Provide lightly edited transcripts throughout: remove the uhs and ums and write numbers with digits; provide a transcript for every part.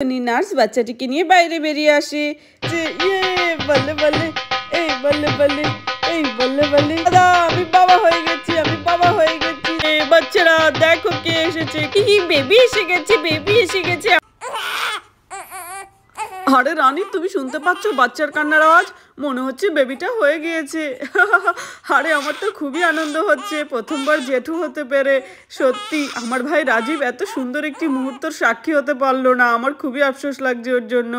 Nurse বাচ্চাটিকে নিয়ে বাইরে বেরিয়ে আসে যে বললে বললে এই বললে বললে এই বললে বললে দাদা আমি বাবা হয়ে গেছি বাচ্চারা দেখো কে এসেছে কি বেবি এসে গেছে আরে রানী তুমি শুনতে পাচ্ছ বাচ্চার কান্নার আওয়াজ মনে হচ্ছে বেবিটা হয়ে গিয়েছে আরে আমার তো খুবই আনন্দ হচ্ছে প্রথমবার জেঠু হতে পেরে সত্যি আমার ভাই রাজীব এত সুন্দর একটি মুহূর্তের সাক্ষী হতে পারলো না আমার খুবই আফসোস লাগছে ওর জন্য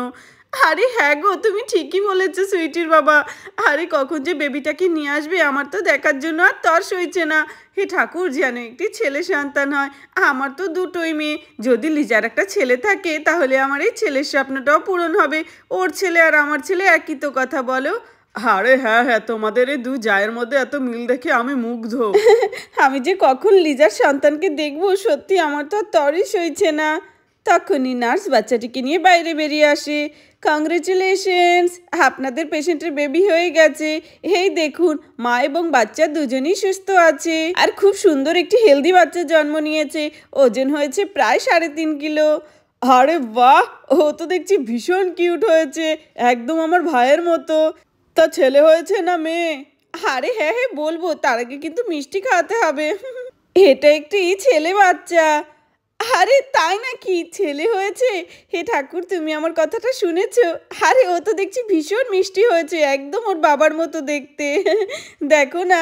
আরে হ্যাঁ গো তুমি ঠিকই বলেছো সুইটির বাবা আরে কখন যে বেবিটাকে নিয়ে আসবে আমার তো দেখার জন্য আর তর সইছে না হে ঠাকুর যেন একটি ছেলে সন্তান হয় আমার তো দুটোই মেয়ে যদি লিজার একটা ছেলে থাকে তাহলে আমার এই ছেলের স্বপ্নটাও পূরণ হবে ওর ছেলে আর আমার ছেলে একই তো কথা বলো আরে হ্যাঁ হ্যাঁ তোমাদের এই দু জায়ের মধ্যে এত মিল দেখে আমি মুগ্ধ আমি যে কখন লিজার সন্তানকে দেখবো সত্যি আমার তো তরই সইছে না তখনই নার্স বাচ্চাটিকে নিয়ে বাইরে বেরিয়ে আসে কংগ্রেচুলেশনস আপনাদের পেশেন্টের বেবি হয়ে গেছে এই দেখুন মা এবং বাচ্চা দুজনেই সুস্থ আছে আর খুব সুন্দর একটি হেলদি বাচ্চা জন্ম নিয়েছে ওজন হয়েছে প্রায় 3.5 কিলো আরে বাহ ও তো দেখছি ভীষণ কিউট হয়েছে একদম আমার ভাইয়ের মতো তা ছেলে হয়েছে না মেয়ে আরে হ্যাঁ হ্যাঁ বলবো তার আগে কিন্তু মিষ্টি খাওয়াতে হবে এটা একটি ছেলে বাচ্চা আরে তাই নাকি ছেলে হয়েছে হে ঠাকুর তুমি আমার কথাটা শুনেছো আরে ও তো দেখছি ভীষণ মিষ্টি হয়েছে একদম ওর বাবার মতো দেখতে দেখো না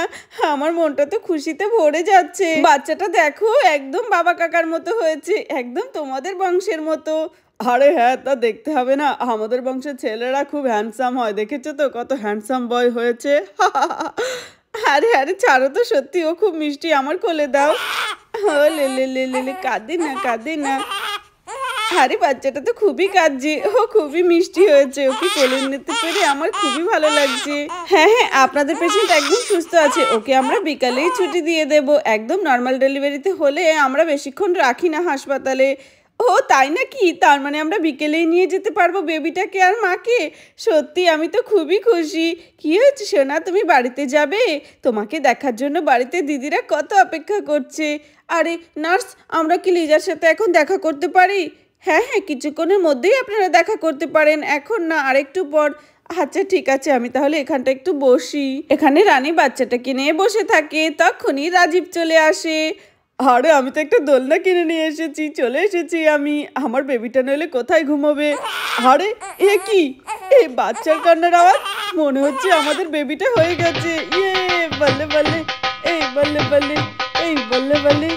আমার মনটা তো খুশিতে ভরে যাচ্ছে বাচ্চাটা দেখো একদম বাবা কাকার মতো হয়েছে একদম তোমাদের বংশের মতো আরে হ্যাঁ তা দেখতে হবে না আমাদের বংশের ছেলেরা খুব হ্যান্ডসাম হয় দেখেছো তো কত হ্যান্ডসাম বয় হয়েছে আরে আরে ছাড়ো তো সত্যি ও খুব মিষ্টি আমার কোলে দাও লে কাঁদে না আরে বাচ্চাটা তো খুবই কাঁদছে ও খুবই মিষ্টি হয়েছে ওকে কোলে নিতে পেরে আমার খুবই ভালো লাগছে হ্যাঁ হ্যাঁ আপনাদের পেশেন্ট একদম সুস্থ আছে ওকে আমরা বিকালেই ছুটি দিয়ে দেব একদম নর্মাল ডেলিভারিতে হলে আমরা বেশিক্ষণ রাখি না হাসপাতালে ও তাই নাকি তার মানে আমরা বিকেলেই নিয়ে যেতে পারবো বেবিটাকে আর মাকে সত্যি আমি তো খুবই খুশি কি হয়েছে সোনা তুমি বাড়িতে যাবে তোমাকে দেখার জন্য বাড়িতে দিদিরা কত অপেক্ষা করছে আরে নার্স আমরা কি লিজার সাথে এখন দেখা করতে পারি হ্যাঁ হ্যাঁ কিছুক্ষণের মধ্যেই আপনারা দেখা করতে পারেন এখন না আরেকটু পর আচ্ছা ঠিক আছে আমি তাহলে এখানটা একটু বসি এখানে রানী বাচ্চাটাকে নিয়ে বসে থাকে তখনই রাজীব চলে আসে আরে আমি তো একটা দোলনা কিনে নিয়ে এসেছি চলে এসেছি আমি আমার বেবিটা নইলে কোথায় ঘুমোবে আরে এ কি এই বাচ্চার কান্নার আওয়াজ মনে হচ্ছে আমাদের বেবিটা হয়ে গেছে বললে বললে এই বললে বললে এই বললে বললে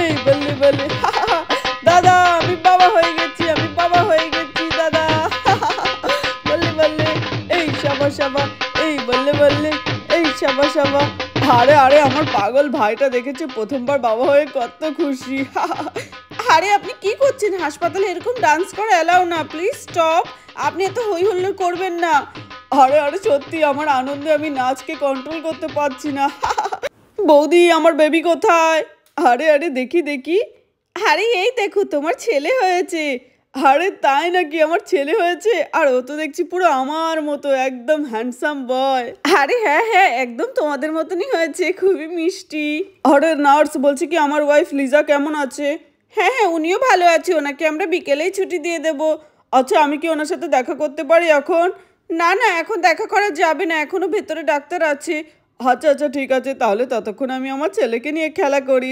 এই বললে বললে দাদা আমি বাবা হয়ে গেছি দাদা বললে বললে এই সাবা এই বললে বললে এই সাবা আরে আরে আমার পাগল ভাইটা দেখেছে প্রথমবার বাবা হয়ে কত খুশি আরে আপনি কি করছেন হাসপাতালে এরকম ডান্স করা এলাও না প্লিজ স্টপ আপনি এত হই হুল্লোড় করবেন না আরে আরে সত্যি আমার আনন্দে আমি নাচকে কন্ট্রোল করতে পারছি না বৌদি আমার বেবি কোথায় আরে আরে দেখি আরে এই দেখো তোমার ছেলে হয়েছে আরে তাই নাকি আমার ছেলে হয়েছে আর ও তো দেখছি পুরো আমার মতো একদম হ্যান্ডসাম বয় আরে হ্যাঁ হ্যাঁ একদম তোমাদের মতনই হয়েছে খুবই মিষ্টি আরে নার্স বলছি কি আমার ওয়াইফ লিজা কেমন আছে হ্যাঁ হ্যাঁ উনিও ভালো আছে ওনাকে আমরা বিকেলেই ছুটি দিয়ে দেবো আচ্ছা আমি কি ওনার সাথে দেখা করতে পারি এখন না না এখন দেখা করা যাবে না এখনো ভেতরে ডাক্তার আছে আচ্ছা আচ্ছা ঠিক আছে তাহলে ততক্ষণ আমি আমার ছেলেকে নিয়ে খেলা করি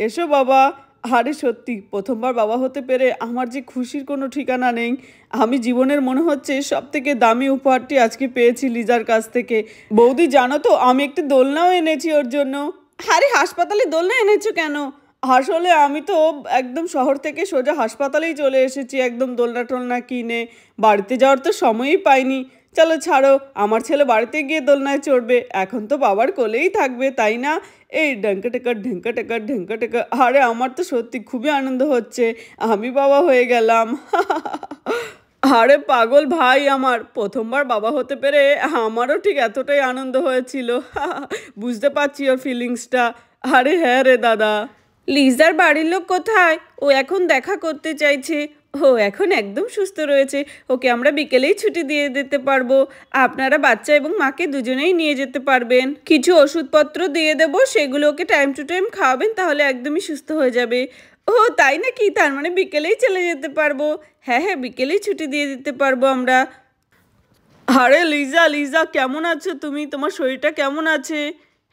এসো বাবা আরে সত্যি প্রথমবার বাবা হতে পেরে আমার যে খুশির কোনো ঠিকানা নেই আমি জীবনের মনে হচ্ছে সবথেকে দামি উপহারটি আজকে পেয়েছি লিজার কাছ থেকে বৌদি জানো তো আমি একটি দোলনাও এনেছি ওর জন্য আরে হাসপাতালে দোলনা এনেছো কেন আসলে আমি তো একদম শহর থেকে সোজা হাসপাতালেই চলে এসেছি একদম দোলনা টোলনা কিনে বাড়িতে যাওয়ার তো সময়ই পাইনি চলো ছাড়ো আমার ছেলে বাড়িতে গিয়ে দোলনায় চড়বে এখন তো বাবার কোলেই থাকবে তাই না এই ঢেঙ্কা টেকা আরে আমার তো সত্যি খুবই আনন্দ হচ্ছে আমি বাবা হয়ে গেলাম আরে পাগল ভাই আমার প্রথমবার বাবা হতে পেরে আমারও ঠিক এতটাই আনন্দ হয়েছিল বুঝতে পারছি ওর ফিলিংসটা আরে হ্যাঁ রে দাদা লিজার বাড়ির লোক কোথায় ও এখন দেখা করতে চাইছে ও এখন একদম সুস্থ রয়েছে ওকে আমরা বিকেলেই ছুটি দিয়ে দিতে পারবো আপনারা বাচ্চা এবং মাকে দুজনেই নিয়ে যেতে পারবেন কিছু ওষুধপত্র দিয়ে দেবো সেগুলো ওকে টাইম টু টাইম খাওয়াবেন তাহলে একদমই সুস্থ হয়ে যাবে ও তাই নাকি? তার মানে বিকেলেই চলে যেতে পারবো। হ্যাঁ হ্যাঁ, বিকেলেই ছুটি দিয়ে দিতে পারবো আমরা। আরে লিজা, লিজা কেমন আছো তুমি? তোমার শরীরটা কেমন আছে?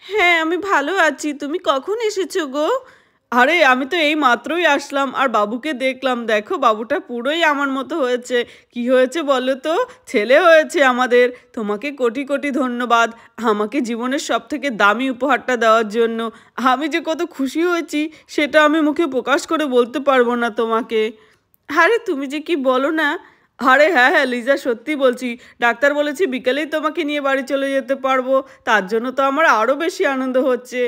হ্যাঁ, আমি ভালো আছি। তুমি কখন এসেছো গো? আরে আমি তো এই মাত্রই আসলাম আর বাবুকে দেখলাম। দেখো বাবুটা পুরোই আমার মতো হয়েছে। কি হয়েছে বলো তো? ছেলে হয়েছে আমাদের। তোমাকে কোটি কোটি ধন্যবাদ আমাকে জীবনের সবথেকে দামি উপহারটা দেওয়ার জন্য। আমি যে কত খুশি হয়েছি সেটা আমি মুখে প্রকাশ করে বলতে পারবো না তোমাকে। আরে তুমি যে কি বলো না? আরে হ্যাঁ হ্যাঁ লিজা, সত্যি বলছি। ডাক্তার বলেছে বিকেলেই তোমাকে নিয়ে বাড়ি চলে যেতে পারবো। তার জন্য তো আমার আরও বেশি আনন্দ হচ্ছে।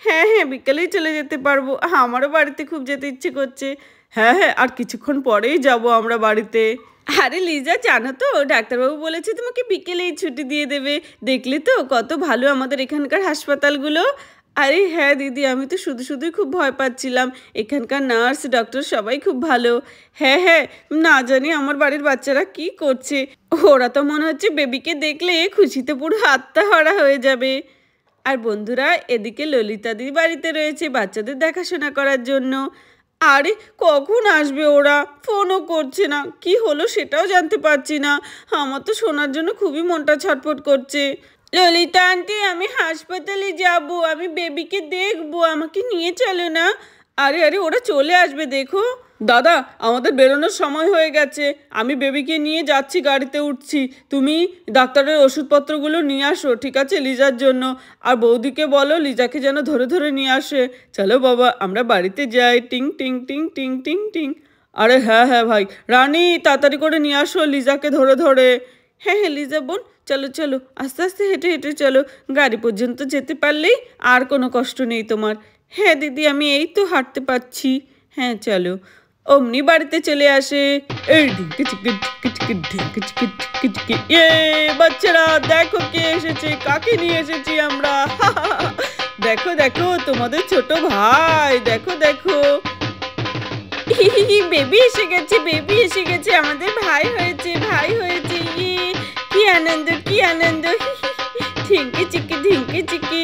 হ্যাঁ হ্যাঁ, বিকেলেই চলে যেতে পারবো। আমারও বাড়িতে খুব যেতে ইচ্ছে করছে। হ্যাঁ হ্যাঁ, আর কিছুক্ষণ পরেই যাব আমরা বাড়িতে। আরে লিজা, জানো তো ডাক্তারবাবু বলেছে তোমাকে বিকেলেই ছুটি দিয়ে দেবে। দেখলে তো কত ভালো আমাদের এখানকার হাসপাতালগুলো। আরে হ্যাঁ দিদি, আমি তো শুধু শুধুই খুব ভয় পাচ্ছিলাম। এখানকার নার্স ডক্টর সবাই খুব ভালো। হ্যাঁ হ্যাঁ, না জানি আমার বাড়ির বাচ্চারা কি করছে। ওরা তো মনে হচ্ছে বেবিকে দেখলে খুশিতে পুরো আত্মহারা হয়ে যাবে। আর বন্ধুরা, এদিকে ললিতাদি বাড়িতে রয়েছে বাচ্চাদের দেখাশোনা করার জন্য। আরে কখন আসবে ওরা? ফোনও করছে না, কি হলো সেটাও জানতে পারছি না। আমার তো শোনার জন্য খুবই মনটা ছটফট করছে। ললিতা আন্টি, আমি হাসপাতালে যাব, আমি বেবিকে দেখবো, আমাকে নিয়ে চলো না। আরে আরে, ওরা চলে আসবে দেখো। দাদা, আমাদের বেরোনোর সময় হয়ে গেছে। আমি বেবিকে নিয়ে যাচ্ছি, গাড়িতে উঠছি। তুমি ডাক্তারের ওষুধপত্রগুলো নিয়ে আসো, ঠিক আছে, লিজার জন্য। আর বৌদিকে বলো লিজাকে যেন ধরে ধরে নিয়ে আসে। চলো বাবা, আমরা বাড়িতে যাই। টিং টিং টিং টিং টিং টিং। আরে হ্যাঁ হ্যাঁ ভাই, রানী তাড়াতাড়ি করে নিয়ে আসো লিজাকে ধরে ধরে। হ্যাঁ হ্যাঁ লিজা বোন, চলো চলো, আস্তে আস্তে হেঁটে হেঁটে চলো। গাড়ি পর্যন্ত যেতে পারলেই আর কোনো কষ্ট নেই তোমার। হ্যাঁ দিদি, আমি এই তো হাঁটতে পারছি। হ্যাঁ চলো। অমনি বাড়িতে চলে আসে। এই ঢিঙ্কি চিকি ঢিঙ্কি চিকি ঢিঙ্কি চিকি ঢিঙ্কি চিকি। বাচ্চারা দেখো কে এসেছে, কাকে নিয়ে এসেছি আমরা। দেখো দেখো, তোমাদের ছোট ভাই, দেখো দেখো। বেবি এসে গেছে, বেবি এসে গেছে, আমাদের ভাই হয়েছে, ভাই হয়েছে। কি আনন্দ, কি আনন্দ। ঢিঙ্কি চিকি ঢিঙ্কি চিকি।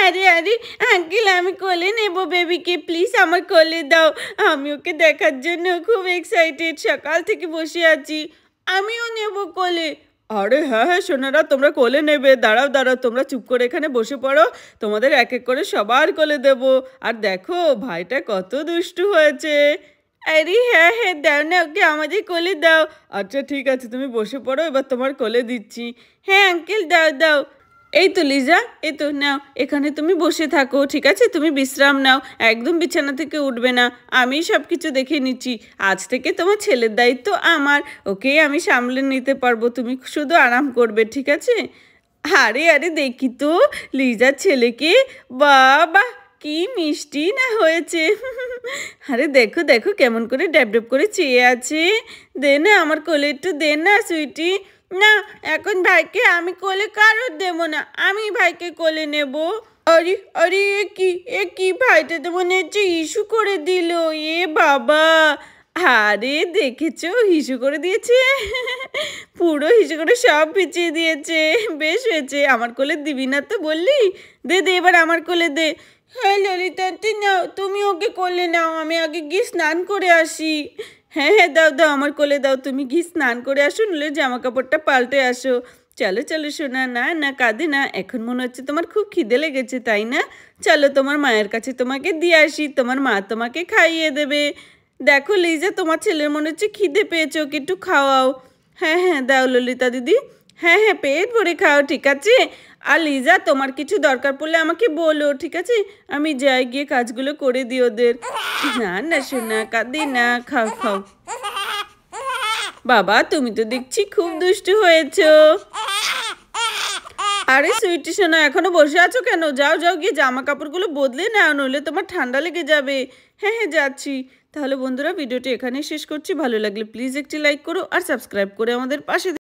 আরে আরে আঙ্কেল, আমি কোলে নেব বেবিকে, প্লিজ আমার কোলে দাও। আমি ওকে দেখার জন্য খুব এক্সাইটেড, সকাল থেকে বসে আছি। আমিও নেব কোলে। আরে হ্যাঁ হ্যাঁ সোনারা, তোমরা কোলে নেবে। দাঁড়াও দাঁড়াও, তোমরা চুপ করে এখানে বসে পড়ো। তোমাদের এক এক করে সবার কোলে দেব। আর দেখো ভাইটা কত দুষ্টু হয়েছে। আরে হ্যাঁ হ্যাঁ, দাও না ওকে, আমাদের কোলে দাও। আচ্ছা ঠিক আছে, তুমি বসে পড়ো, এবার তোমার কোলে দিচ্ছি। হ্যাঁ আঙ্কেল, দাও দাও। এই তো লিজা, এই তো নাও, এখানে তুমি বসে থাকো, ঠিক আছে? তুমি বিশ্রাম নাও, একদম বিছানা থেকে উঠবে না। আমি সব কিছু দেখে নিচ্ছি। আজ থেকে তোমার ছেলের দায়িত্ব আমার। ওকে আমি সামলে নিতে পারবো, তুমি শুধু আরাম করবে, ঠিক আছে? আরে আরে, দেখি তো লিজার ছেলেকে। বাবা, কি মিষ্টি না হয়েছে। আরে দেখো দেখো কেমন করে ড্যাব ড্যাব করে চেয়ে আছে। দে না আমার কোলে একটু, দে না সুইটি। না, এখন ভাইকে আমি কোলে কারোর দেবো না, আমি ভাইকে কোলে নেব। আরে আরে, এ কি ভাইটা তো মনে হচ্ছে ইস্যু করে দিল। বাবা, আরে দেখেছো হিসু করে দিয়েছে। পুরো হিসু করে সব পিছিয়ে দিয়েছে। বেশ হয়েছে, আমার কোলে দিবি না তো বললি? দে দে, এবার আমার কোলে দে। হ্যাঁ ললিতা আন্টি, নাও তুমি ওকে কোলে নাও, আমি আগে গিয়ে স্নান করে আসি। হ্যাঁ হ্যাঁ, দাও দাও, আমার কোলে দাও। তুমি গিয়ে স্নান করে আসো, নইলে জামা কাপড়টা পাল্টে আসো। চলো চলো শোনা, না না কাঁদে না। এখন মনে হচ্ছে তোমার খুব খিদে লেগেছে, তাই না? চলো তোমার মায়ের কাছে তোমাকে দিয়ে আসি, তোমার মা তোমাকে খাইয়ে দেবে। দেখো লিজা, তোমার ছেলের মনে হচ্ছে খিদে পেয়েছে, ওকে একটু খাওয়াও। হ্যাঁ হ্যাঁ, দাও ললিতা দিদি। হ্যাঁ হ্যাঁ, পেট ভরে খাও, ঠিক আছে? আর লিজা, তোমার কিছু দরকার পড়লে আমাকে বলো, ঠিক আছে? আমি যাই, গিয়ে কাজগুলো করে দিই ওদের। না না শোনা, কাঁদে না, খাও খাও। বাবা, তুমি তো দেখছি খুব দুষ্টু হয়েছো। আরে সুইটি সোনা, এখনো বসে আছো কেন? যাও যাও, গিয়ে জামা কাপড়গুলো বদলে নাও, নইলে তোমার ঠান্ডা লেগে যাবে। হ্যাঁ হ্যাঁ, যাচ্ছি। তাহলে বন্ধুরা, ভিডিওটি এখানেই শেষ করছি। ভালো লাগলে প্লিজ একটি লাইক করো আর সাবস্ক্রাইব করে আমাদের পাশে